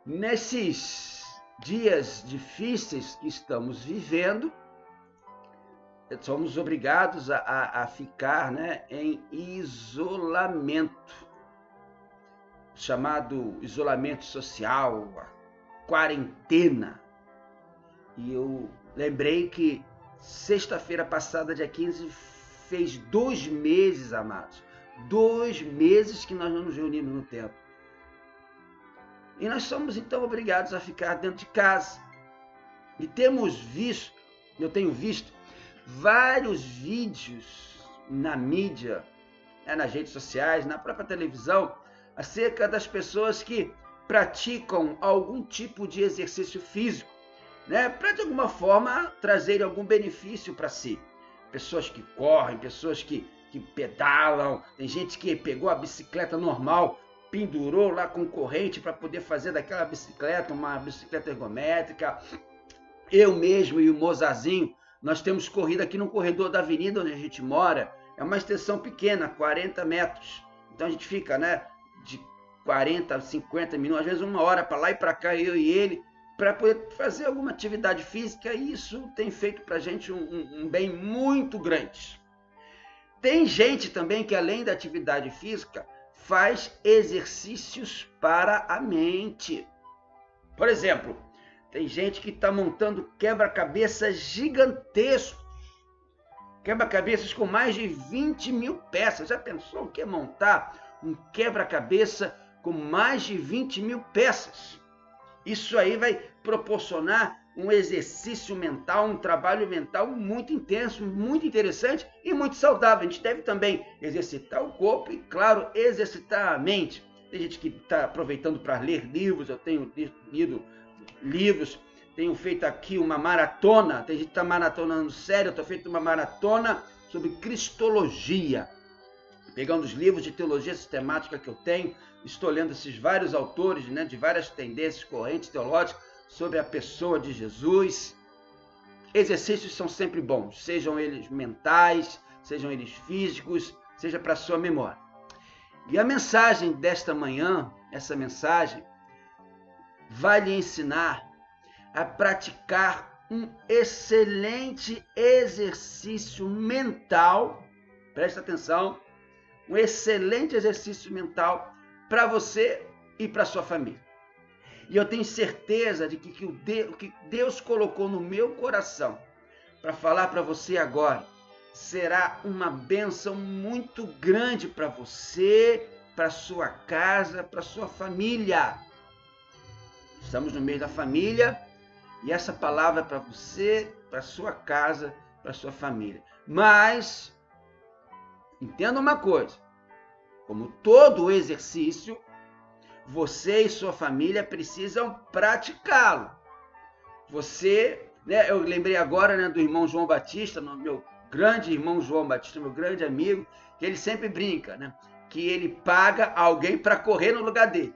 Nesses dias difíceis que estamos vivendo, somos obrigados a ficar, né, em isolamento, chamado isolamento social, a quarentena. E eu lembrei que sexta-feira passada, dia 15, fez 2 meses, amados. 2 meses que nós não nos reunimos no templo. E nós somos então obrigados a ficar dentro de casa. E eu tenho visto vários vídeos na mídia, nas redes sociais, na própria televisão, acerca das pessoas que praticam algum tipo de exercício físico, né, para de alguma forma trazerem algum benefício para si. Pessoas que correm, pessoas que pedalam, tem gente que pegou a bicicleta normal, pendurou lá com corrente para poder fazer daquela bicicleta uma bicicleta ergométrica. Eu mesmo e o Mozazinho, nós temos corrida aqui no corredor da avenida onde a gente mora. É uma extensão pequena, 40 metros. Então a gente fica, né, de 40 a 50 minutos, às vezes 1 hora para lá e para cá, eu e ele, para poder fazer alguma atividade física. E isso tem feito para a gente um bem muito grande. Tem gente também que, além da atividade física, faz exercícios para a mente. Por exemplo, tem gente que está montando quebra-cabeças gigantescos. Quebra-cabeças com mais de 20 mil peças. Já pensou o que é montar um quebra-cabeça com mais de 20 mil peças? Isso aí vai proporcionar um exercício mental, um trabalho mental muito intenso, muito interessante e muito saudável. A gente deve também exercitar o corpo e, claro, exercitar a mente. Tem gente que está aproveitando para ler livros. Eu tenho lido livros, tenho feito aqui uma maratona. Tem gente que está maratonando sério. Eu estou feito uma maratona sobre cristologia, pegando os livros de teologia sistemática que eu tenho. Estou lendo esses vários autores, né, de várias tendências, correntes teológicas sobre a pessoa de Jesus. Exercícios são sempre bons, sejam eles mentais, sejam eles físicos, seja para a sua memória. E a mensagem desta manhã, essa mensagem, vai lhe ensinar a praticar um excelente exercício mental. Presta atenção, um excelente exercício mental para você e para sua família. E eu tenho certeza de que o que Deus colocou no meu coração para falar para você agora será uma bênção muito grande para você, para sua casa, para sua família. Estamos no meio da família e essa palavra é para você, para sua casa, para sua família. Mas entenda uma coisa, como todo exercício, você e sua família precisam praticá-lo. Você, né, eu lembrei agora, né, do irmão João Batista, meu grande irmão João Batista, meu grande amigo, que ele sempre brinca, né, que ele paga alguém para correr no lugar dele.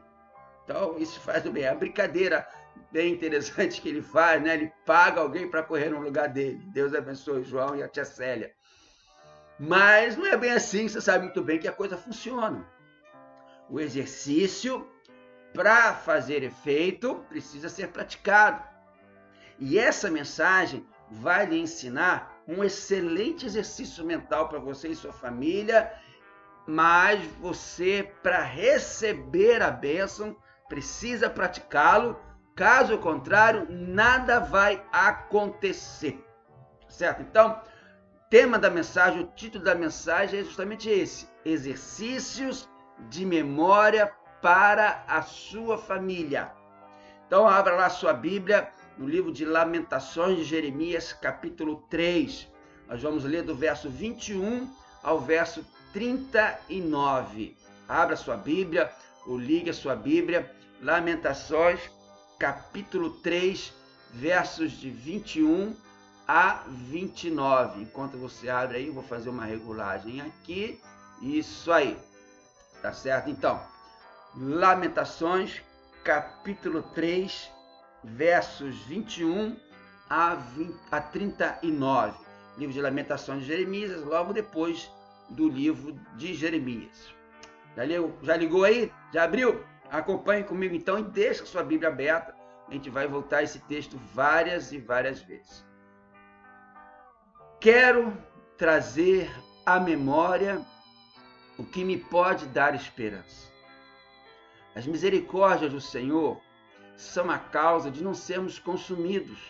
Então, isso faz bem. É uma brincadeira bem interessante que ele faz, né? Ele paga alguém para correr no lugar dele. Deus abençoe o João e a tia Célia. Mas não é bem assim, você sabe muito bem que a coisa funciona. O exercício, para fazer efeito, precisa ser praticado. E essa mensagem vai lhe ensinar um excelente exercício mental para você e sua família, mas você, para receber a bênção, precisa praticá-lo. Caso contrário, nada vai acontecer. Certo? Então, tema da mensagem, o título da mensagem é justamente esse: exercícios de memória para a sua família. Então, abra lá a sua Bíblia no livro de Lamentações de Jeremias, capítulo 3. Nós vamos ler do verso 21 ao verso 39. Abra a sua Bíblia ou ligue a sua Bíblia. Lamentações, capítulo 3, versos de 21 a 29. Enquanto você abre aí, eu vou fazer uma regulagem aqui. Isso aí. Tá certo? Então, Lamentações, capítulo 3, versos 21 a 39. Livro de Lamentações de Jeremias, logo depois do livro de Jeremias. Já ligou aí? Já abriu? Acompanhe comigo então e deixe a sua Bíblia aberta. A gente vai voltar a esse texto várias e várias vezes. Quero trazer à memória o que me pode dar esperança. As misericórdias do Senhor são a causa de não sermos consumidos,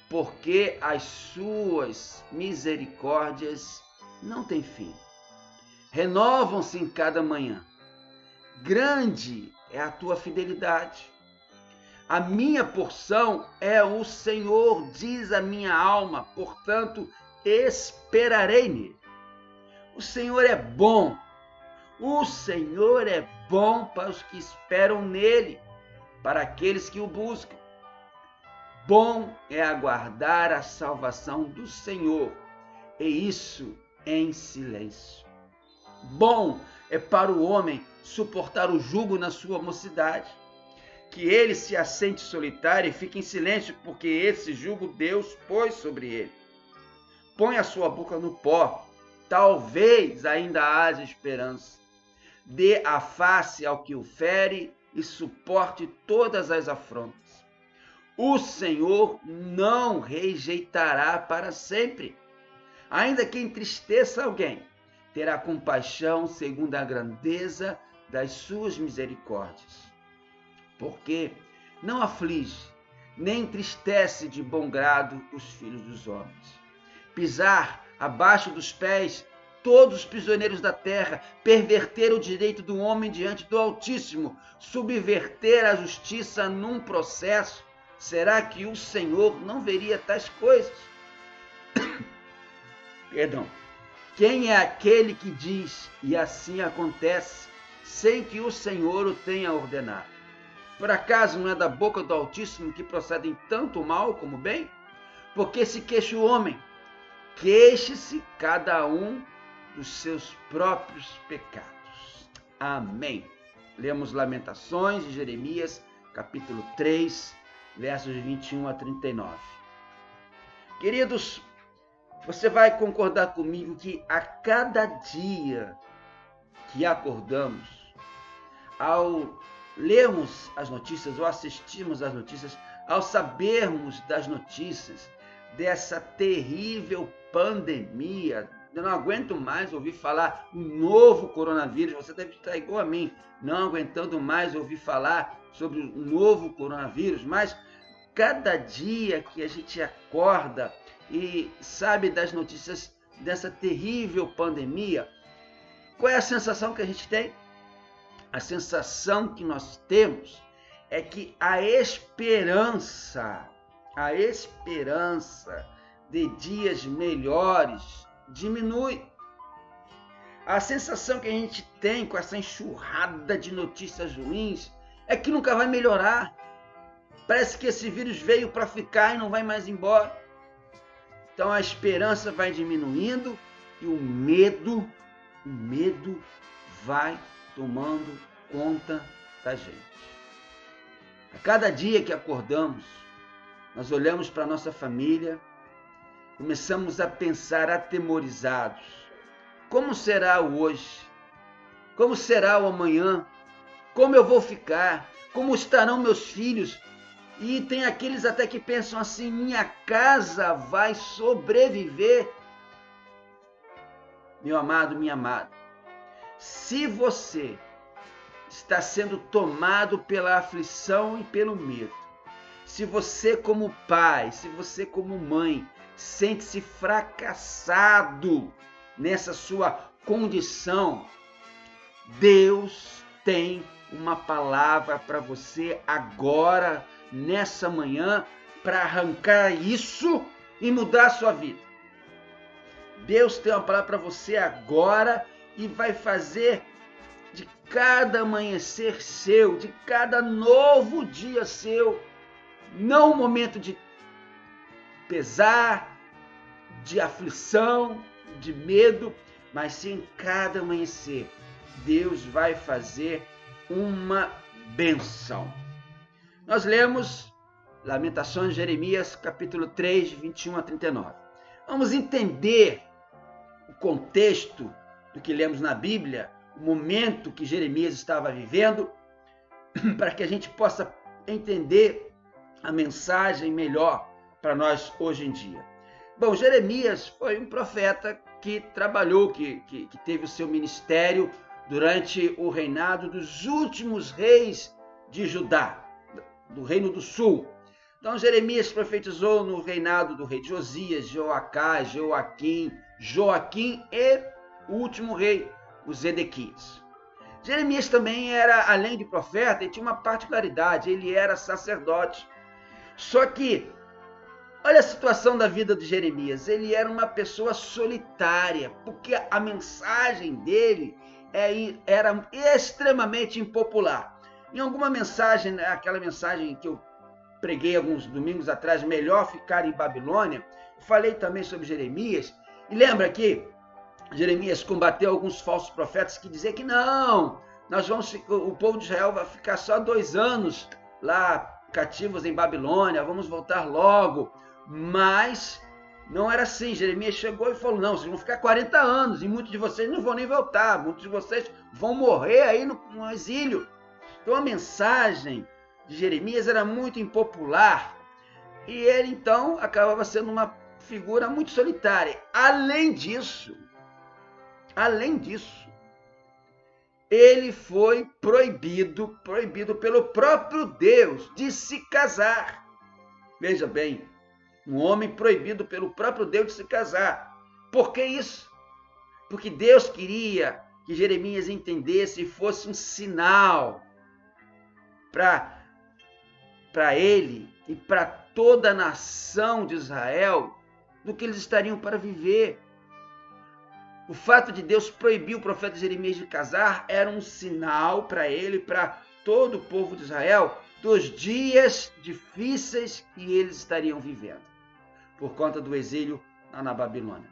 porque as suas misericórdias não têm fim. Renovam-se em cada manhã. Grande é a tua fidelidade. A minha porção é o Senhor, diz a minha alma, portanto, esperarei nele. O Senhor é bom. O Senhor é bom para os que esperam nele, para aqueles que o buscam. Bom é aguardar a salvação do Senhor, e isso em silêncio. Bom é para o homem suportar o jugo na sua mocidade, que ele se assente solitário e fique em silêncio, porque esse jugo Deus pôs sobre ele. Põe a sua boca no pó, talvez ainda haja esperança. Dê a face ao que o fere e suporte todas as afrontas. O Senhor não rejeitará para sempre. Ainda que entristeça alguém, terá compaixão segundo a grandeza das suas misericórdias. Porque não aflige, nem entristece de bom grado os filhos dos homens. Pisar abaixo dos pés todos os prisioneiros da terra, perverter o direito do homem diante do Altíssimo, subverter a justiça num processo, será que o Senhor não veria tais coisas? Perdão. Quem é aquele que diz, e assim acontece, sem que o Senhor o tenha ordenado? Por acaso não é da boca do Altíssimo que procedem tanto mal como bem? Porque se queixa o homem, queixe-se cada um dos seus próprios pecados. Amém. Lemos Lamentações de Jeremias, capítulo 3, versos 21 a 39. Queridos, você vai concordar comigo que a cada dia que acordamos, ao lermos as notícias ou assistirmos às notícias, ao sabermos das notícias dessa terrível pandemia, eu não aguento mais ouvir falar um novo coronavírus, você deve estar igual a mim, não aguentando mais ouvir falar sobre o novo coronavírus, mas cada dia que a gente acorda e sabe das notícias dessa terrível pandemia, qual é a sensação que a gente tem? A sensação que nós temos é que a esperança de dias melhores diminui. A sensação que a gente tem com essa enxurrada de notícias ruins é que nunca vai melhorar. Parece que esse vírus veio para ficar e não vai mais embora. Então a esperança vai diminuindo e o medo vai tomando conta da gente. A cada dia que acordamos, nós olhamos para a nossa família, começamos a pensar atemorizados. Como será o hoje? Como será o amanhã? Como eu vou ficar? Como estarão meus filhos? E tem aqueles até que pensam assim, minha casa vai sobreviver. Meu amado, minha amada, se você está sendo tomado pela aflição e pelo medo, se você como pai, se você como mãe, sente-se fracassado nessa sua condição, Deus tem uma palavra para você agora, nessa manhã, para arrancar isso e mudar a sua vida. Deus tem uma palavra para você agora e vai fazer de cada amanhecer seu, de cada novo dia seu, não um momento de pesar, de aflição, de medo, mas sim cada amanhecer Deus vai fazer uma bênção. Nós lemos Lamentações de Jeremias, capítulo 3, 21 a 39. Vamos entender o contexto do que lemos na Bíblia, o momento que Jeremias estava vivendo, para que a gente possa entender a mensagem melhor para nós hoje em dia. Bom, Jeremias foi um profeta que trabalhou, que teve o seu ministério durante o reinado dos últimos reis de Judá, do Reino do Sul. Então, Jeremias profetizou no reinado do rei Josias, Joacás, Joaquim e o último rei, o Zedequias. Jeremias também era, além de profeta, ele tinha uma particularidade, ele era sacerdote. Só que, olha a situação da vida de Jeremias, ele era uma pessoa solitária, porque a mensagem dele era extremamente impopular. Em alguma mensagem, aquela mensagem que eu preguei alguns domingos atrás, Melhor Ficar em Babilônia, falei também sobre Jeremias, e lembra que Jeremias combateu alguns falsos profetas que diziam que não, o povo de Israel vai ficar só 2 anos lá cativos em Babilônia, vamos voltar logo. Mas não era assim. Jeremias chegou e falou, não, vocês vão ficar 40 anos e muitos de vocês não vão nem voltar, muitos de vocês vão morrer aí no exílio. Então a mensagem de Jeremias era muito impopular e ele então acabava sendo uma figura muito solitária. Além disso, ele foi proibido pelo próprio Deus de se casar. Veja bem, um homem proibido pelo próprio Deus de se casar. Por que isso? Porque Deus queria que Jeremias entendesse e fosse um sinal para ele e para toda a nação de Israel do que eles estariam para viver. O fato de Deus proibir o profeta Jeremias de casar era um sinal para ele, para todo o povo de Israel, dos dias difíceis que eles estariam vivendo, por conta do exílio lá na Babilônia.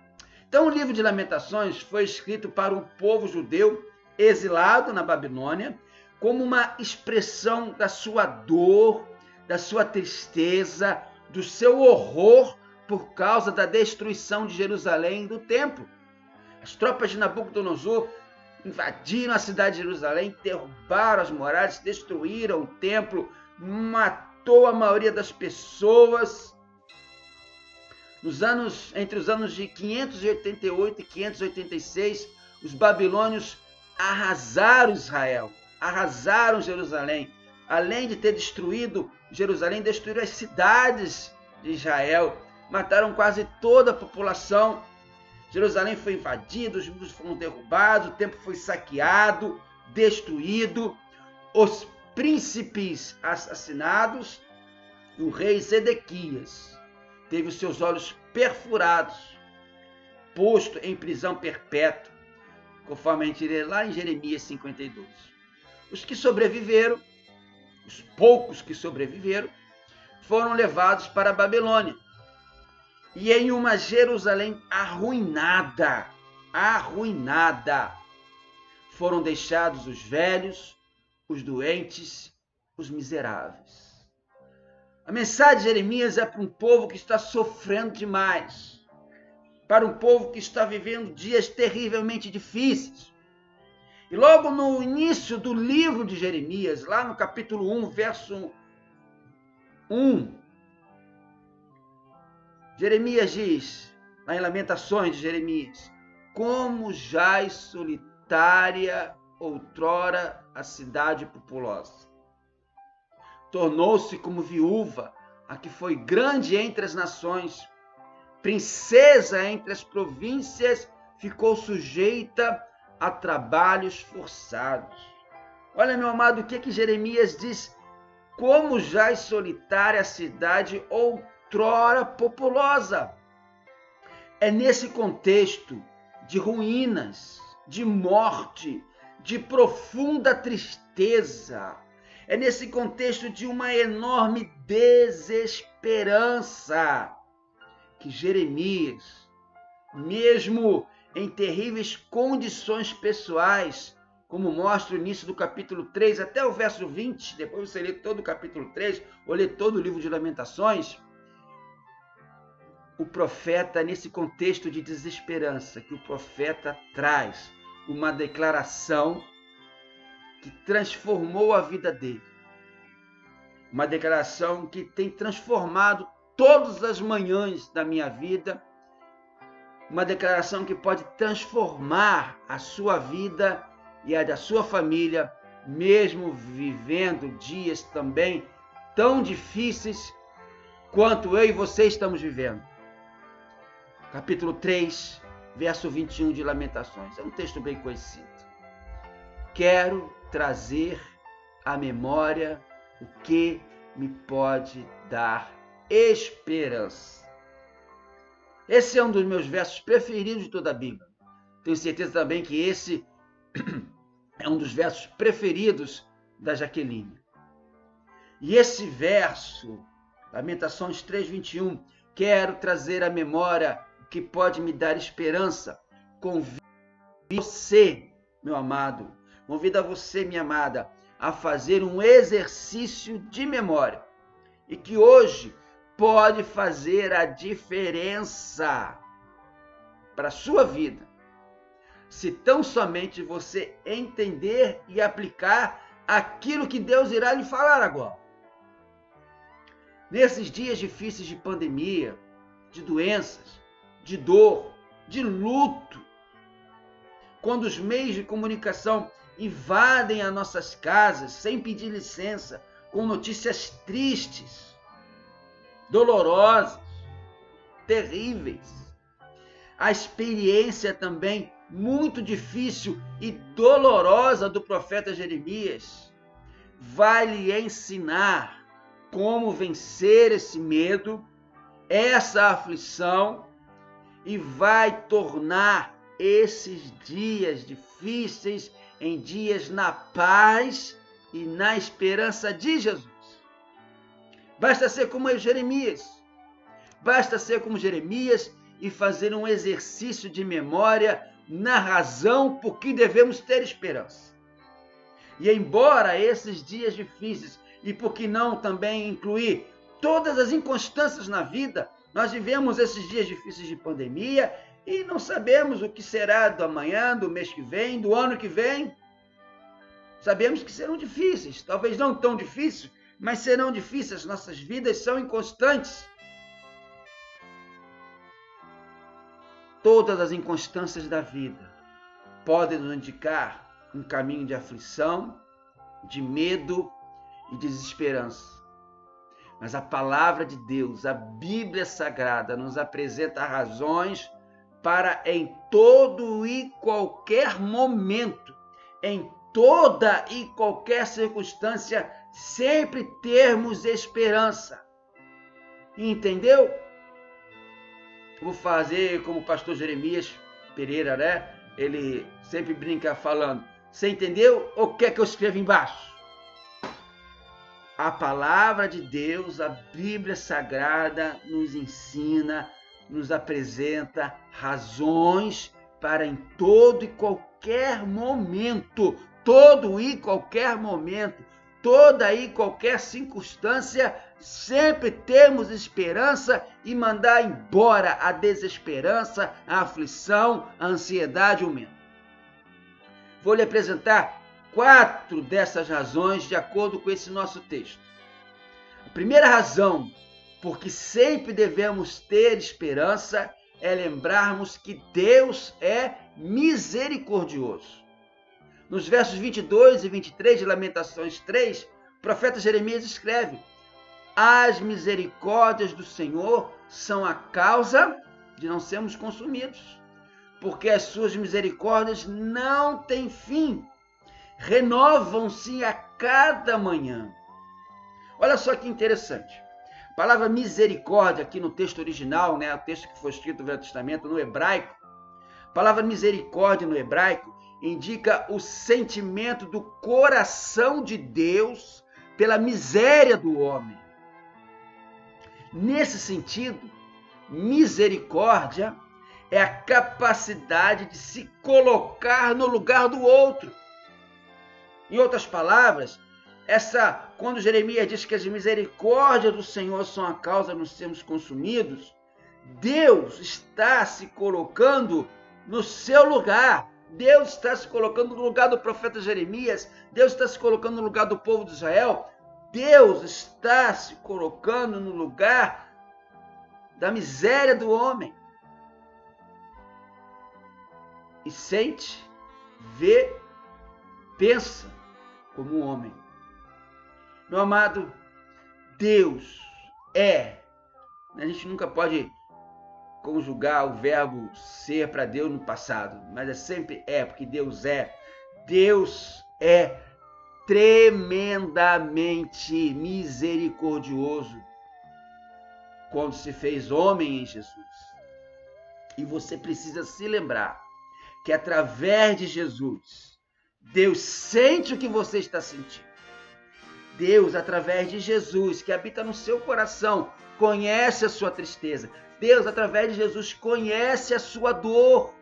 Então o livro de Lamentações foi escrito para o povo judeu exilado na Babilônia, como uma expressão da sua dor, da sua tristeza, do seu horror por causa da destruição de Jerusalém e do templo. As tropas de Nabucodonosor invadiram a cidade de Jerusalém, derrubaram as muralhas, destruíram o templo, matou a maioria das pessoas. Entre os anos de 588 e 586, os babilônios arrasaram Israel, arrasaram Jerusalém. Além de ter destruído Jerusalém, destruíram as cidades de Israel, mataram quase toda a população. Jerusalém foi invadida, os muros foram derrubados, o templo foi saqueado, destruído, os príncipes assassinados, e o rei Zedequias teve os seus olhos perfurados, posto em prisão perpétua, conforme a gente lê lá em Jeremias 52. Os que sobreviveram, os poucos que sobreviveram, foram levados para a Babilônia. E em uma Jerusalém arruinada, foram deixados os velhos, os doentes, os miseráveis. A mensagem de Jeremias é para um povo que está sofrendo demais, para um povo que está vivendo dias terrivelmente difíceis. E logo no início do livro de Jeremias, lá no capítulo 1, verso 1, Jeremias diz, lá em Lamentações de Jeremias, como jaz solitária outrora a cidade populosa. Tornou-se como viúva, a que foi grande entre as nações, princesa entre as províncias, ficou sujeita a trabalhos forçados. Olha, meu amado, o que Jeremias diz? Como jaz solitária a cidade outrora populosa. É nesse contexto de ruínas, de morte, de profunda tristeza, é nesse contexto de uma enorme desesperança que Jeremias, mesmo em terríveis condições pessoais, como mostra o início do capítulo 3 até o verso 20, depois você lê todo o capítulo 3, ou lê todo o livro de Lamentações, o profeta, nesse contexto de desesperança, que o profeta traz uma declaração que transformou a vida dele. Uma declaração que tem transformado todas as manhãs da minha vida. Uma declaração que pode transformar a sua vida e a da sua família, mesmo vivendo dias também tão difíceis quanto eu e você estamos vivendo. Capítulo 3, verso 21 de Lamentações. É um texto bem conhecido. Quero trazer à memória o que me pode dar esperança. Esse é um dos meus versos preferidos de toda a Bíblia. Tenho certeza também que esse é um dos versos preferidos da Jaqueline. E esse verso, Lamentações 3:21, quero trazer à memória o que pode me dar esperança. Convido você, meu amado, convido a você, minha amada, a fazer um exercício de memória. E que hoje pode fazer a diferença para a sua vida, se tão somente você entender e aplicar aquilo que Deus irá lhe falar agora. Nesses dias difíceis de pandemia, de doenças, de dor, de luto, quando os meios de comunicação invadem as nossas casas sem pedir licença, com notícias tristes, dolorosas, terríveis. A experiência também muito difícil e dolorosa do profeta Jeremias vai lhe ensinar como vencer esse medo, essa aflição, e vai tornar esses dias difíceis em dias na paz e na esperança de Jesus. Basta ser como Jeremias. Basta ser como Jeremias e fazer um exercício de memória na razão por que devemos ter esperança. E embora esses dias difíceis, e por que não também incluir todas as inconstâncias na vida, nós vivemos esses dias difíceis de pandemia e não sabemos o que será do amanhã, do mês que vem, do ano que vem. Sabemos que serão difíceis, talvez não tão difíceis, mas serão difíceis. Nossas vidas são inconstantes. Todas as inconstâncias da vida podem nos indicar um caminho de aflição, de medo e desesperança. Mas a palavra de Deus, a Bíblia Sagrada, nos apresenta razões para em todo e qualquer momento, em toda e qualquer circunstância, sempre termos esperança. Entendeu? Vou fazer como o pastor Jeremias Pereira, né? Ele sempre brinca falando, você entendeu? Ou quer que eu escreva embaixo? A palavra de Deus, a Bíblia Sagrada, nos ensina, nos apresenta razões para em todo e qualquer momento, toda e qualquer circunstância, sempre temos esperança e mandar embora a desesperança, a aflição, a ansiedade, o medo. Vou lhe apresentar 4 dessas razões de acordo com esse nosso texto. A primeira razão por que sempre devemos ter esperança é lembrarmos que Deus é misericordioso. Nos versos 22 e 23 de Lamentações 3, o profeta Jeremias escreve: as misericórdias do Senhor são a causa de não sermos consumidos, porque as suas misericórdias não têm fim, renovam-se a cada manhã. Olha só que interessante. A palavra misericórdia aqui no texto original, né, o texto que foi escrito no Velho Testamento, no hebraico, a palavra misericórdia no hebraico indica o sentimento do coração de Deus pela miséria do homem. Nesse sentido, misericórdia é a capacidade de se colocar no lugar do outro. Em outras palavras, quando Jeremias diz que as misericórdias do Senhor são a causa de não sermos consumidos, Deus está se colocando no seu lugar, Deus está se colocando no lugar do profeta Jeremias. Deus está se colocando no lugar do povo de Israel. Deus está se colocando no lugar da miséria do homem. E sente, vê, pensa como um homem. Meu amado, Deus é. A gente nunca pode conjugar o verbo ser para Deus no passado, mas sempre é, porque Deus é. Deus é tremendamente misericordioso quando se fez homem em Jesus. E você precisa se lembrar que através de Jesus, Deus sente o que você está sentindo. Deus, através de Jesus, que habita no seu coração, conhece a sua tristeza. Deus, através de Jesus, conhece a sua dor.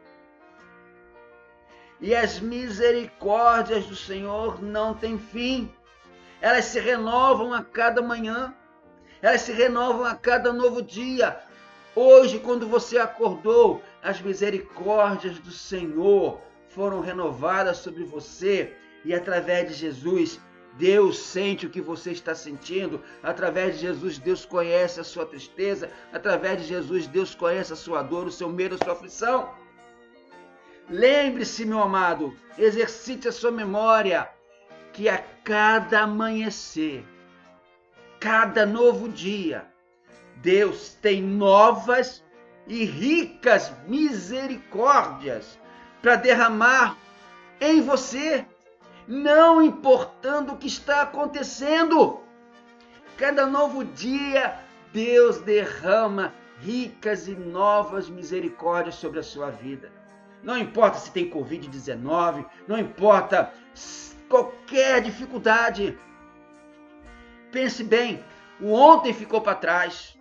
E as misericórdias do Senhor não têm fim. Elas se renovam a cada manhã. Elas se renovam a cada novo dia. Hoje, quando você acordou, as misericórdias do Senhor foram renovadas sobre você. E através de Jesus, Deus sente o que você está sentindo. Através de Jesus, Deus conhece a sua tristeza. Através de Jesus, Deus conhece a sua dor, o seu medo, a sua aflição. Lembre-se, meu amado, exercite a sua memória, que a cada amanhecer, cada novo dia, Deus tem novas e ricas misericórdias para derramar em você, não importando o que está acontecendo. Cada novo dia, Deus derrama ricas e novas misericórdias sobre a sua vida. Não importa se tem Covid-19, não importa qualquer dificuldade. Pense bem, o ontem ficou para trás.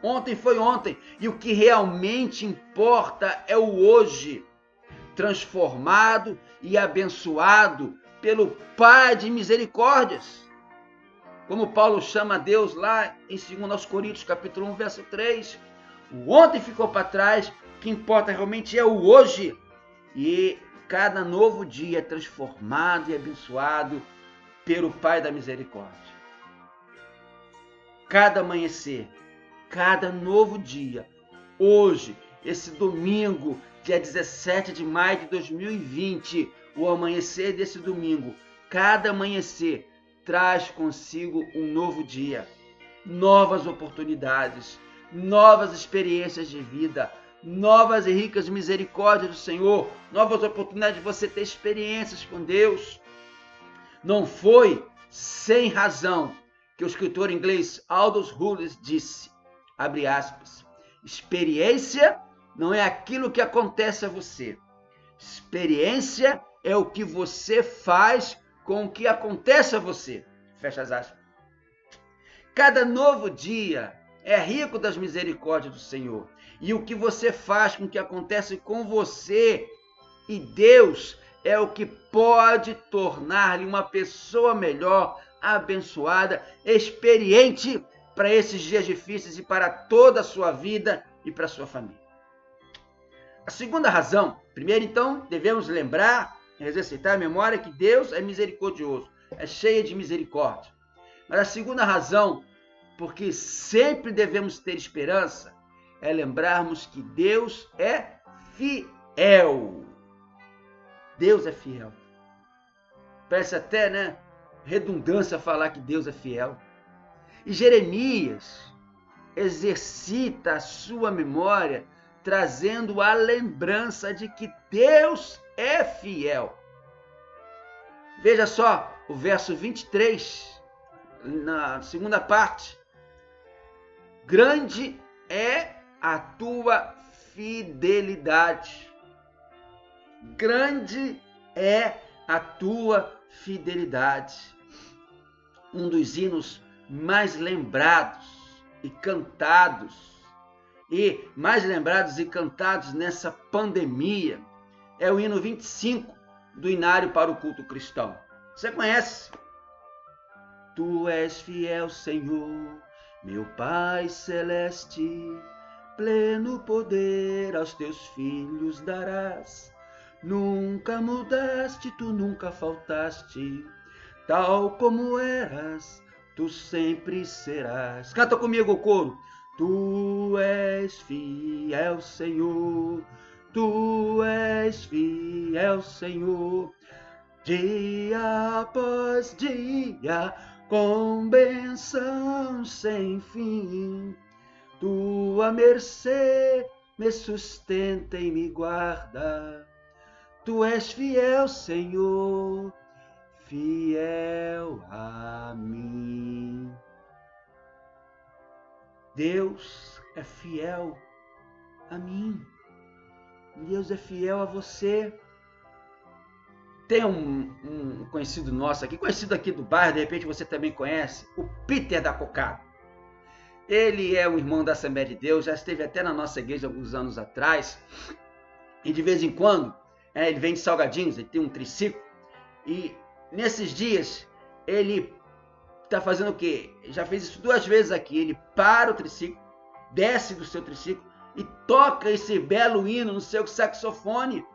Ontem foi ontem. E o que realmente importa é o hoje, transformado e abençoado pelo Pai de misericórdias. Como Paulo chama Deus lá em 2 Coríntios, capítulo 1, verso 3. O ontem ficou para trás, o que importa realmente é o hoje. E cada novo dia é transformado e abençoado pelo Pai da misericórdia. Cada amanhecer, cada novo dia, hoje, esse domingo, dia 17 de maio de 2020, o amanhecer desse domingo, cada amanhecer traz consigo um novo dia, novas oportunidades, novas experiências de vida, novas e ricas misericórdias do Senhor, novas oportunidades de você ter experiências com Deus. Não foi sem razão que o escritor inglês Aldous Huxley disse, abre aspas, experiência não é aquilo que acontece a você. Experiência é o que você faz com o que acontece a você. Fecha as aspas. Cada novo dia é rico das misericórdias do Senhor. E o que você faz com o que acontece com você e Deus é o que pode tornar-lhe uma pessoa melhor, abençoada, experiente para esses dias difíceis e para toda a sua vida e para a sua família. A segunda razão, primeiro então, devemos lembrar, exercitar a memória que Deus é misericordioso, é cheio de misericórdia. Mas a segunda razão, porque sempre devemos ter esperança, é lembrarmos que Deus é fiel. Deus é fiel. Parece até, redundância falar que Deus é fiel. E Jeremias exercita a sua memória, trazendo a lembrança de que Deus é fiel. Veja só o verso 23, na segunda parte. Grande é a tua fidelidade. Grande é a tua fidelidade. Um dos hinos mais lembrados e cantados, nessa pandemia, é o hino 25 do Inário para o Culto Cristão. Você conhece? Tu és fiel, Senhor, meu Pai celeste, pleno poder aos teus filhos darás. Nunca mudaste, tu nunca faltaste. Tal como eras, tu sempre serás. Canta comigo o coro. Tu és fiel, Senhor. Tu és fiel, Senhor. Dia após dia, com bênçãos sem fim. Tua mercê me sustenta e me guarda. Tu és fiel, Senhor, fiel a mim. Deus é fiel a mim. Deus é fiel a você. Tem um conhecido nosso aqui, conhecido aqui do bairro, de repente você também conhece, o Peter da Cocada. Ele é um irmão da Assembleia de Deus, já esteve até na nossa igreja alguns anos atrás, e de vez em quando, ele vem de Salgadinhos, ele tem um triciclo, e nesses dias ele está fazendo o quê? Já fez isso 2 vezes aqui, ele para o triciclo, desce do seu triciclo e toca esse belo hino no seu saxofone.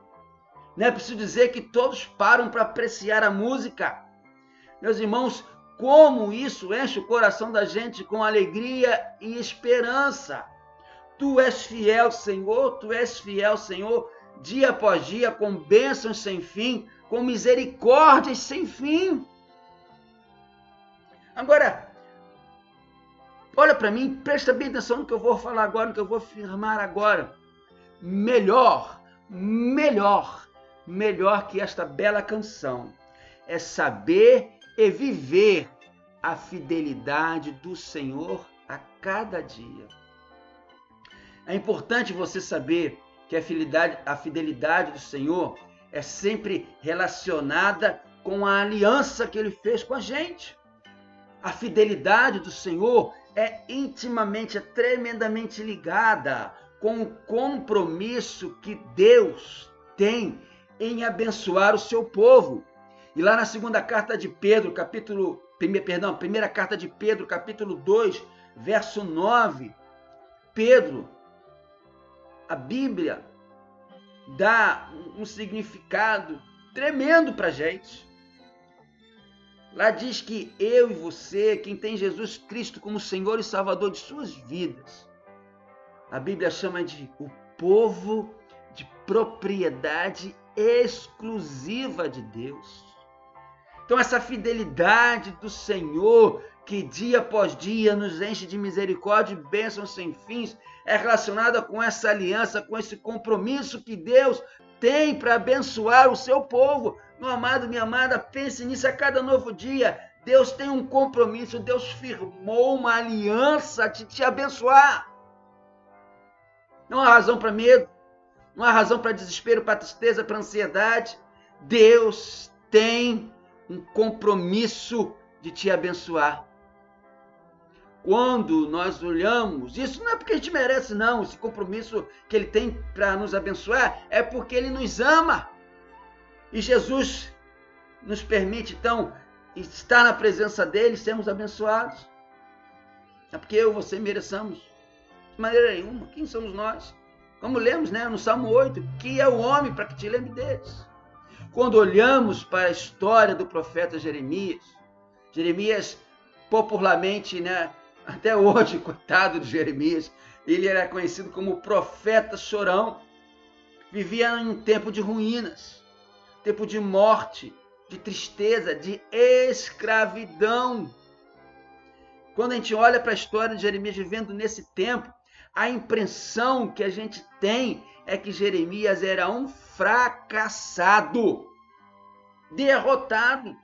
Não é preciso dizer que todos param para apreciar a música. Meus irmãos, como isso enche o coração da gente com alegria e esperança. Tu és fiel, Senhor, tu és fiel, Senhor, dia após dia, com bênçãos sem fim, com misericórdias sem fim. Agora, olha para mim, presta bem atenção no que eu vou falar agora, no que eu vou afirmar agora. Melhor que esta bela canção é saber e viver a fidelidade do Senhor a cada dia. É importante você saber que a fidelidade do Senhor é sempre relacionada com a aliança que Ele fez com a gente. A fidelidade do Senhor é tremendamente ligada com o compromisso que Deus tem em abençoar o seu povo. E lá na segunda carta de Pedro, primeira carta de Pedro, capítulo 2, verso 9, a Bíblia dá um significado tremendo para a gente. Lá diz que eu e você, quem tem Jesus Cristo como Senhor e Salvador de suas vidas, a Bíblia chama de o povo de propriedade exclusiva de Deus. Então essa fidelidade do Senhor, que dia após dia nos enche de misericórdia e bênçãos sem fins, é relacionada com essa aliança, com esse compromisso que Deus tem para abençoar o seu povo. Meu amado, minha amada, pense nisso a cada novo dia. Deus tem um compromisso, Deus firmou uma aliança de te abençoar. Não há razão para medo, não há razão para desespero, para tristeza, para ansiedade. Deus tem um compromisso de te abençoar. Quando nós olhamos, isso não é porque a gente merece, não. Esse compromisso que Ele tem para nos abençoar é porque Ele nos ama. E Jesus nos permite, então, estar na presença dEle e sermos abençoados. É porque eu e você mereçamos. De maneira nenhuma. Quem somos nós? Como lemos, no Salmo 8, que é o homem para que te lembre deles. Quando olhamos para a história do profeta Jeremias, popularmente, até hoje, coitado de Jeremias, ele era conhecido como o profeta chorão. Vivia em um tempo de ruínas, tempo de morte, de tristeza, de escravidão. Quando a gente olha para a história de Jeremias vivendo nesse tempo, a impressão que a gente tem é que Jeremias era um fracassado, derrotado.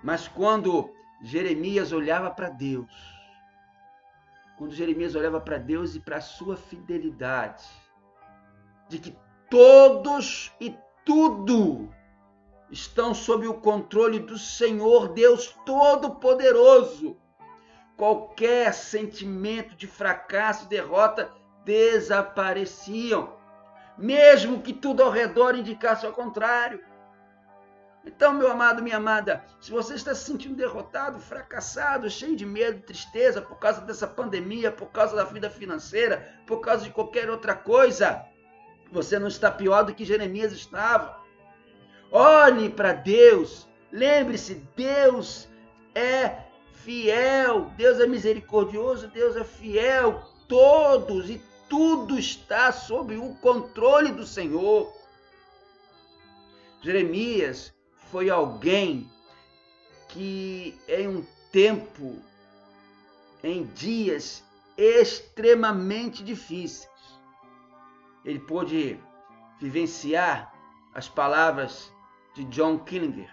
Mas quando Jeremias olhava para Deus, e para a sua fidelidade, de que todos e tudo estão sob o controle do Senhor Deus Todo-Poderoso, qualquer sentimento de fracasso e derrota desapareciam, mesmo que tudo ao redor indicasse ao contrário. Então, meu amado, minha amada, se você está se sentindo derrotado, fracassado, cheio de medo, tristeza por causa dessa pandemia, por causa da vida financeira, por causa de qualquer outra coisa, Você não está pior do que Jeremias estava. Olhe para Deus. Lembre-se, Deus é fiel. Deus é misericordioso. Deus é fiel. Todos e tudo está sob o controle do Senhor. Jeremias foi alguém que em um tempo, em dias extremamente difíceis, ele pôde vivenciar as palavras de John Killinger.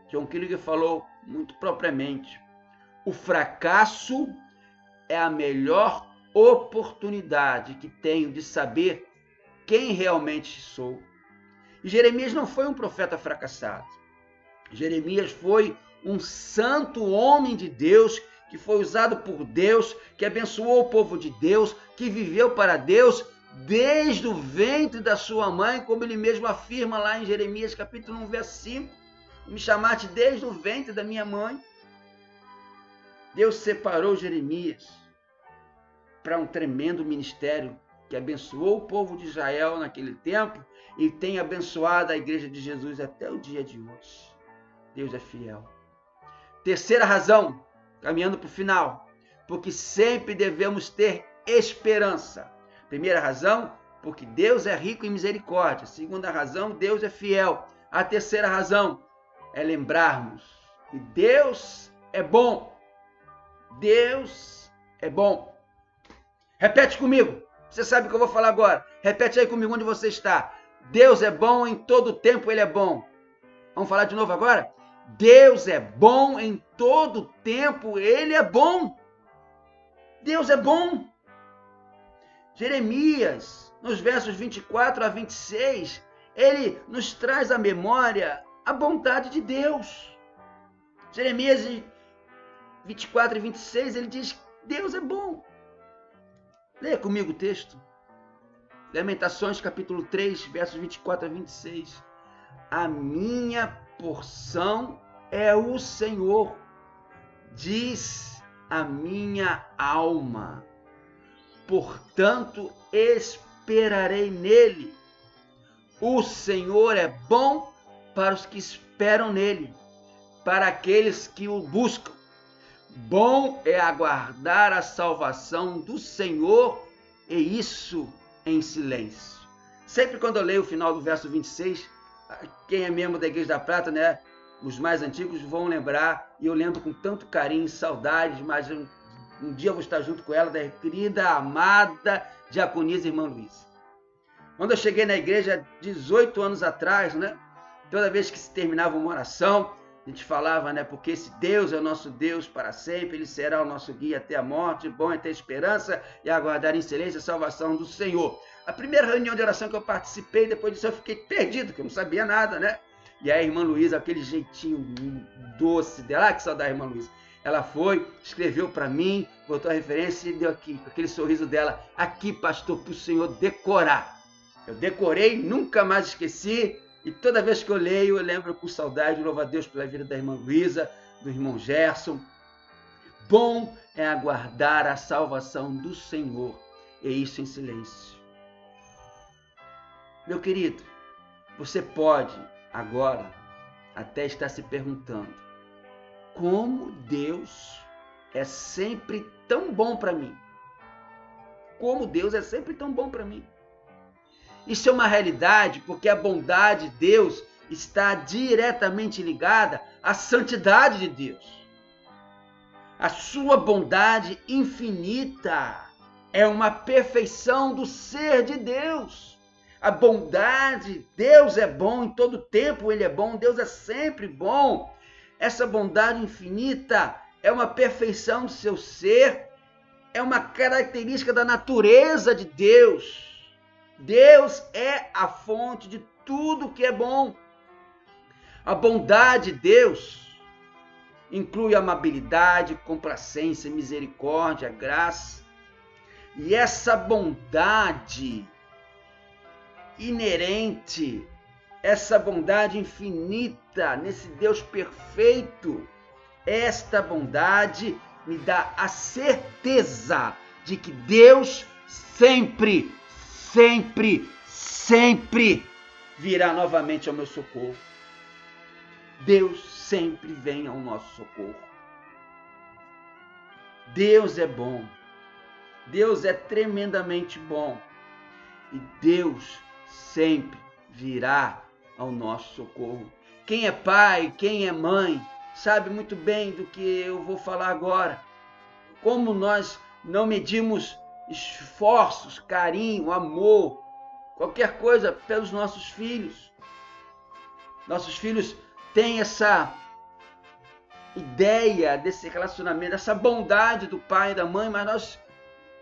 John Killinger falou muito propriamente: o fracasso é a melhor oportunidade que tenho de saber quem realmente sou. E Jeremias não foi um profeta fracassado. Jeremias foi um santo homem de Deus, que foi usado por Deus, que abençoou o povo de Deus, que viveu para Deus desde o ventre da sua mãe, como ele mesmo afirma lá em Jeremias capítulo 1, verso 5. Me chamaste desde o ventre da minha mãe. Deus separou Jeremias para um tremendo ministério que abençoou o povo de Israel naquele tempo e tem abençoado a igreja de Jesus até o dia de hoje. Deus é fiel. Terceira razão, caminhando para o final, porque sempre devemos ter esperança. Primeira razão, porque Deus é rico em misericórdia. Segunda razão, Deus é fiel. A terceira razão é lembrarmos que Deus é bom. Deus é bom. Repete comigo. Você sabe o que eu vou falar agora. Repete aí comigo onde você está. Deus é bom em todo tempo, Ele é bom. Vamos falar de novo agora? Deus é bom em todo tempo, Ele é bom. Deus é bom. Jeremias, nos versos 24 a 26, ele nos traz à memória a bondade de Deus. Jeremias 24 e 26, ele diz: Deus é bom. Leia comigo o texto. Lamentações, capítulo 3, versos 24 a 26. A minha porção é o Senhor, diz a minha alma. Portanto, esperarei nele. O Senhor é bom para os que esperam nele, para aqueles que o buscam. Bom é aguardar a salvação do Senhor, e isso em silêncio. Sempre quando eu leio o final do verso 26, quem é membro da Igreja da Prata, né, os mais antigos vão lembrar, e eu lembro com tanto carinho, saudades, mas um dia eu vou estar junto com ela, da querida, amada diaconisa irmã Luísa. Quando eu cheguei na igreja 18 anos atrás, né, toda vez que se terminava uma oração, a gente falava, né, porque esse Deus é o nosso Deus para sempre, Ele será o nosso guia até a morte, bom é ter esperança e aguardar em silêncio a salvação do Senhor. A primeira reunião de oração que eu participei, depois disso eu fiquei perdido, porque eu não sabia nada, né? E aí a irmã Luísa, aquele jeitinho doce dela, que saudade da irmã Luísa, ela foi, escreveu para mim, botou a referência e deu aqui, com aquele sorriso dela, aqui, pastor, para o senhor decorar. Eu decorei, nunca mais esqueci, e toda vez que eu leio, eu lembro com saudade, louvo a Deus pela vida da irmã Luísa, do irmão Gerson. Bom é aguardar a salvação do Senhor, e isso em silêncio. Meu querido, você pode agora até estar se perguntando: como Deus é sempre tão bom para mim? Como Deus é sempre tão bom para mim? Isso é uma realidade porque a bondade de Deus está diretamente ligada à santidade de Deus. A sua bondade infinita é uma perfeição do ser de Deus. A bondade, Deus é bom em todo tempo, Ele é bom, Deus é sempre bom. Essa bondade infinita é uma perfeição do seu ser, é uma característica da natureza de Deus. Deus é a fonte de tudo que é bom. A bondade de Deus inclui amabilidade, complacência, misericórdia, graça. E essa bondade inerente, essa bondade infinita nesse Deus perfeito, esta bondade me dá a certeza de que Deus sempre sempre virá novamente ao meu socorro. Deus sempre vem ao nosso socorro. Deus é bom. Deus é tremendamente bom. E Deus sempre virá ao nosso socorro. Quem é pai, quem é mãe, sabe muito bem do que eu vou falar agora. Como nós não medimos esforços, carinho, amor, qualquer coisa pelos nossos filhos. Nossos filhos têm essa ideia desse relacionamento, essa bondade do pai e da mãe, mas nós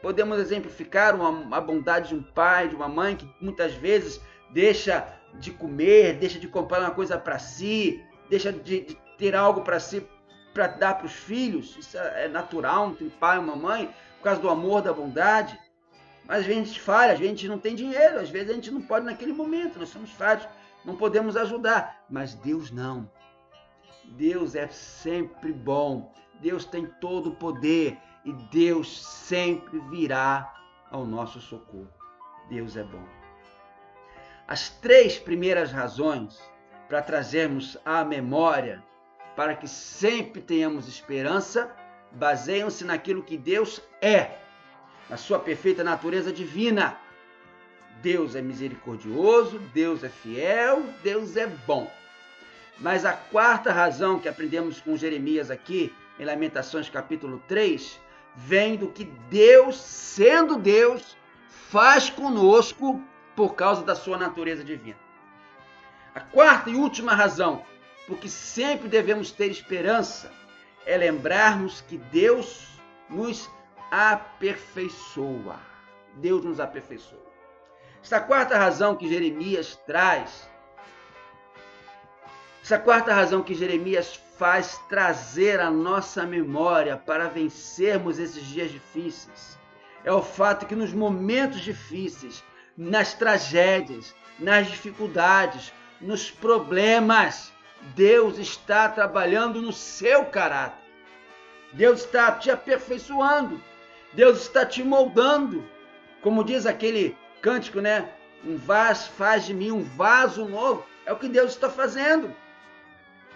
podemos exemplificar a bondade de um pai, de uma mãe, que muitas vezes deixa de comer, deixa de comprar uma coisa para si, deixa de ter algo para si, para dar para os filhos. Isso é natural, não tem pai ou uma mãe, por causa do amor, da bondade. Mas às vezes a gente falha, às vezes a gente não tem dinheiro, às vezes a gente não pode naquele momento, nós somos falhos, não podemos ajudar. Mas Deus não. Deus é sempre bom, Deus tem todo o poder e Deus sempre virá ao nosso socorro. Deus é bom. As 3 primeiras razões para trazermos à memória, para que sempre tenhamos esperança, baseiam-se naquilo que Deus é, na sua perfeita natureza divina. Deus é misericordioso, Deus é fiel, Deus é bom. Mas a 4ª razão que aprendemos com Jeremias aqui, em Lamentações capítulo 3, vem do que Deus, sendo Deus, faz conosco por causa da sua natureza divina. A 4ª e última razão, porque sempre devemos ter esperança, é lembrarmos que Deus nos aperfeiçoa. Deus nos aperfeiçoa. Essa 4ª razão que Jeremias traz, essa 4ª razão que Jeremias faz trazer à nossa memória para vencermos esses dias difíceis, é o fato que nos momentos difíceis, nas tragédias, nas dificuldades, nos problemas, Deus está trabalhando no seu caráter. Deus está te aperfeiçoando. Deus está te moldando. Como diz aquele cântico, né? Faz de mim um vaso novo. É o que Deus está fazendo.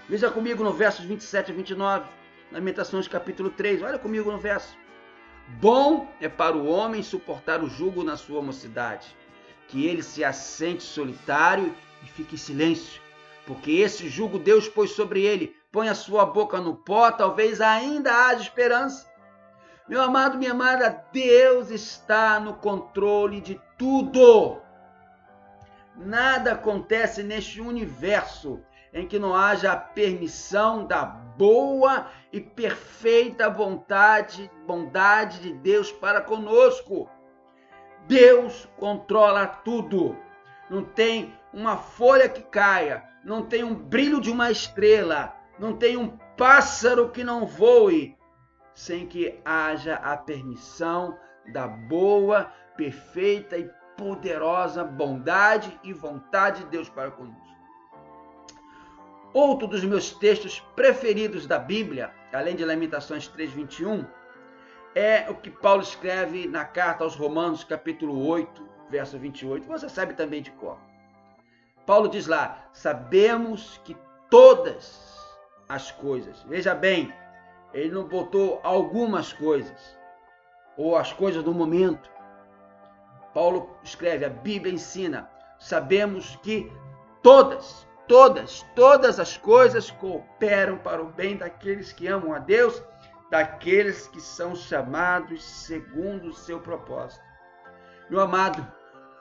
Veja comigo no versos 27 a 29, Lamentações capítulo 3. Olha comigo no verso. Bom é para o homem suportar o jugo na sua mocidade, que ele se assente solitário e fique em silêncio, porque esse jugo Deus pôs sobre ele. Põe a sua boca no pó, talvez ainda haja esperança. Meu amado, minha amada, Deus está no controle de tudo. Nada acontece neste universo em que não haja a permissão da boa e perfeita bondade de Deus para conosco. Deus controla tudo. Não tem uma folha que caia, não tem um brilho de uma estrela, não tem um pássaro que não voe, sem que haja a permissão da boa, perfeita e poderosa bondade e vontade de Deus para conosco. Outro dos meus textos preferidos da Bíblia, além de Lamentações 3:21, é o que Paulo escreve na carta aos Romanos, capítulo 8, verso 28. Você sabe também de cor. Paulo diz lá, sabemos que todas as coisas, veja bem, ele não botou algumas coisas, ou as coisas do momento. Paulo escreve, a Bíblia ensina, sabemos que todas as coisas cooperam para o bem daqueles que amam a Deus, daqueles que são chamados segundo o seu propósito. Meu amado,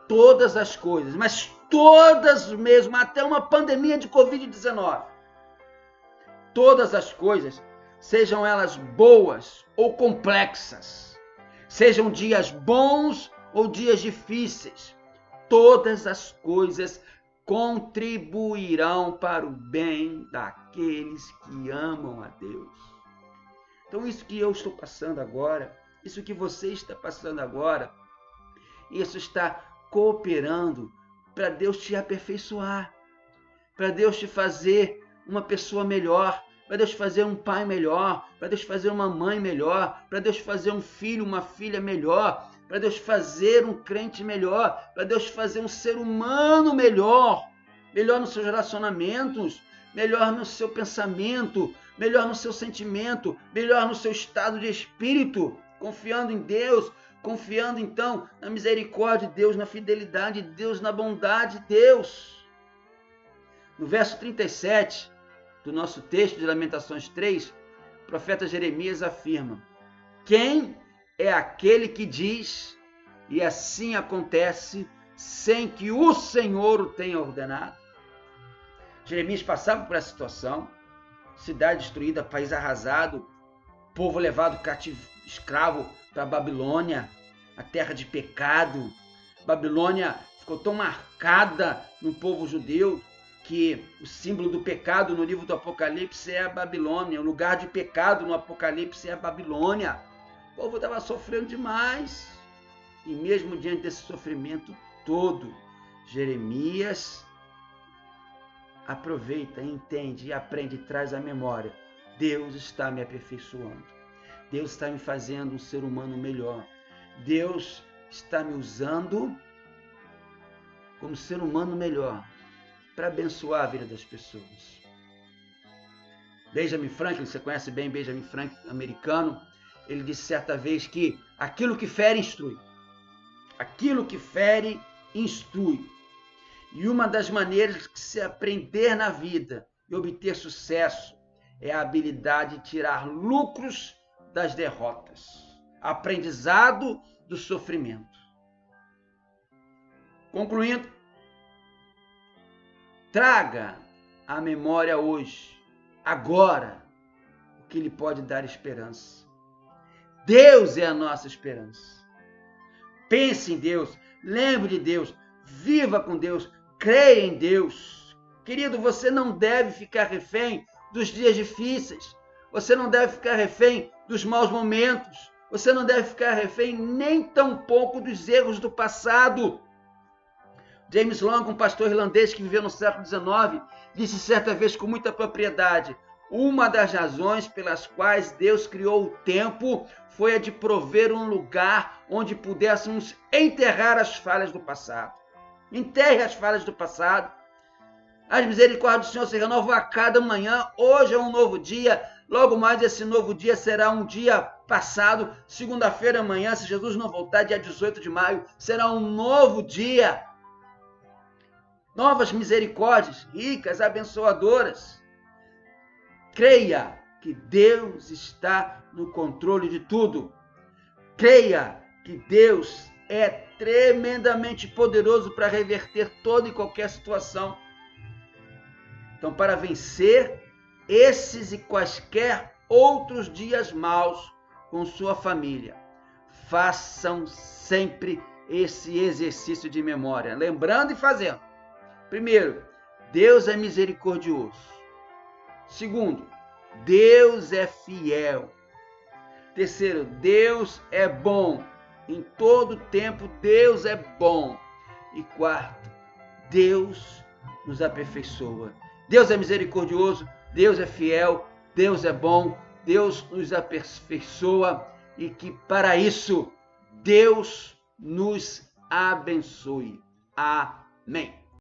todas as coisas, mas todas mesmo, até uma pandemia de Covid-19, todas as coisas, sejam elas boas ou complexas, sejam dias bons ou dias difíceis, todas as coisas contribuirão para o bem daqueles que amam a Deus. Então isso que eu estou passando agora, isso que você está passando agora, isso está cooperando para Deus te aperfeiçoar, para Deus te fazer uma pessoa melhor, para Deus fazer um pai melhor, para Deus fazer uma mãe melhor, para Deus fazer um filho, uma filha melhor, para Deus fazer um crente melhor, para Deus fazer um ser humano melhor, melhor nos seus relacionamentos, melhor no seu pensamento, melhor no seu sentimento, melhor no seu estado de espírito, confiando em Deus, confiando então na misericórdia de Deus, na fidelidade de Deus, na bondade de Deus. No verso 37 do nosso texto de Lamentações 3, o profeta Jeremias afirma: quem é aquele que diz, e assim acontece, sem que o Senhor o tenha ordenado? Jeremias passava por essa situação, cidade destruída, país arrasado, povo levado cativo, escravo para a Babilônia, a terra de pecado. Babilônia ficou tão marcada no povo judeu que o símbolo do pecado no livro do Apocalipse é a Babilônia, o lugar de pecado no Apocalipse é a Babilônia. O povo estava sofrendo demais. E mesmo diante desse sofrimento todo, Jeremias aproveita, entende e aprende e traz à memória: Deus está me aperfeiçoando. Deus está me fazendo um ser humano melhor. Deus está me usando como ser humano melhor para abençoar a vida das pessoas. Benjamin Franklin, você conhece bem Benjamin Franklin, americano, ele disse certa vez que aquilo que fere, instrui. Aquilo que fere, instrui. E uma das maneiras de se aprender na vida e obter sucesso é a habilidade de tirar lucros das derrotas. Aprendizado do sofrimento. Concluindo, traga à memória hoje, agora, o que lhe pode dar esperança. Deus é a nossa esperança. Pense em Deus, lembre de Deus, viva com Deus, creia em Deus. Querido, você não deve ficar refém dos dias difíceis. Você não deve ficar refém dos maus momentos. Você não deve ficar refém nem tampouco dos erros do passado. James Long, um pastor irlandês que viveu no século XIX, disse certa vez com muita propriedade: uma das razões pelas quais Deus criou o tempo foi a de prover um lugar onde pudéssemos enterrar as falhas do passado. Enterre as falhas do passado. As misericórdias do Senhor se renovam a cada manhã. Hoje é um novo dia. Logo mais esse novo dia será um dia passado. Segunda-feira amanhã, se Jesus não voltar, dia 18 de maio, será um novo dia. Novas misericórdias, ricas, abençoadoras. Creia que Deus está no controle de tudo. Creia que Deus é tremendamente poderoso para reverter toda e qualquer situação. Então, para vencer esses e quaisquer outros dias maus com sua família, façam sempre esse exercício de memória, lembrando e fazendo. Primeiro, Deus é misericordioso. Segundo, Deus é fiel. Terceiro, Deus é bom. Em todo tempo, Deus é bom. E quarto, Deus nos aperfeiçoa. Deus é misericordioso, Deus é fiel, Deus é bom, Deus nos aperfeiçoa e que para isso Deus nos abençoe. Amém.